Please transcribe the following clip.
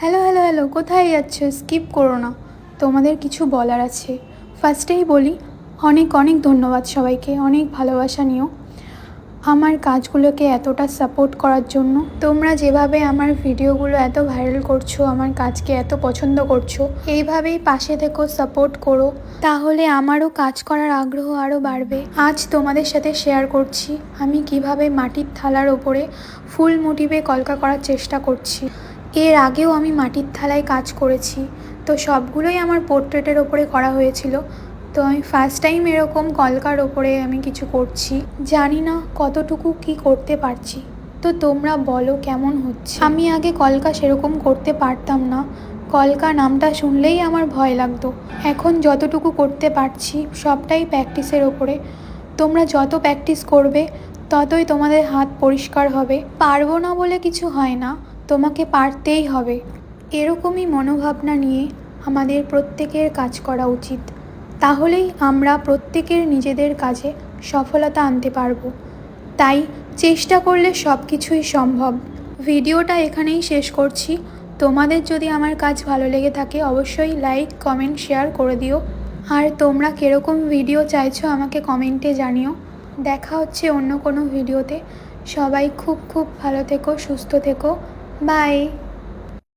Hello hello hello, কোথায় যাচ্ছ? Skip করো না, তোমাদের কিছু বলার আছে। ফার্স্টেই বলি, অনেক অনেক ধন্যবাদ সবাইকে, অনেক ভালোবাসা নিও আমার কাজগুলোকে এতটা সাপোর্ট করার জন্য। তোমরা যেভাবে আমার ভিডিওগুলো এত ভাইরাল করছো, আমার কাজকে এত পছন্দ করছো, এইভাবেই পাশে থেকো, সাপোর্ট করো, তাহলে আমারও কাজ করার আগ্রহ আরও বাড়বে। আজ তোমাদের সাথে শেয়ার করছি আমি কিভাবে মাটির থালার ওপরে ফুল মোটিভে কলকা করার চেষ্টা করছি। এর আগেও আমি মাটির থালায় কাজ করেছি, তো সবগুলোই আমার পোর্ট্রেটের ওপরে করা হয়েছিল। তো আমি ফার্স্ট টাইম এরকম কলকার ওপরে আমি কিছু করছি, জানি না কতটুকু কি করতে পারছি। তো তোমরা বলো কেমন হচ্ছে। আমি আগে কলকা সেরকম করতে পারতাম না, কলকা নামটা শুনলেই আমার ভয় লাগতো। এখন যতটুকু করতে পারছি সবটাই প্র্যাকটিসের ওপরে। তোমরা যত প্র্যাকটিস করবে ততই তোমাদের হাত পরিষ্কার হবে। পারবো না বলে কিছু হয় না, তোমাকে পারতেই হবে। এরকমই মনোভাবনা নিয়ে আমাদের প্রত্যেকের কাজ করা উচিত, তাহলেই আমরা প্রত্যেকের নিজেদের কাজে সফলতা আনতে পারবো। তাই চেষ্টা করলে সব কিছুই সম্ভব। ভিডিওটা এখানেই শেষ করছি। তোমাদের যদি আমার কাজ ভালো লেগে থাকে অবশ্যই লাইক, কমেন্ট, শেয়ার করে দিও। আর তোমরা কীরকম ভিডিও চাইছো আমাকে কমেন্টে জানিও। দেখা হচ্ছে অন্য কোনো ভিডিওতে। সবাই খুব খুব ভালো থেকো, সুস্থ থেকো। বাই।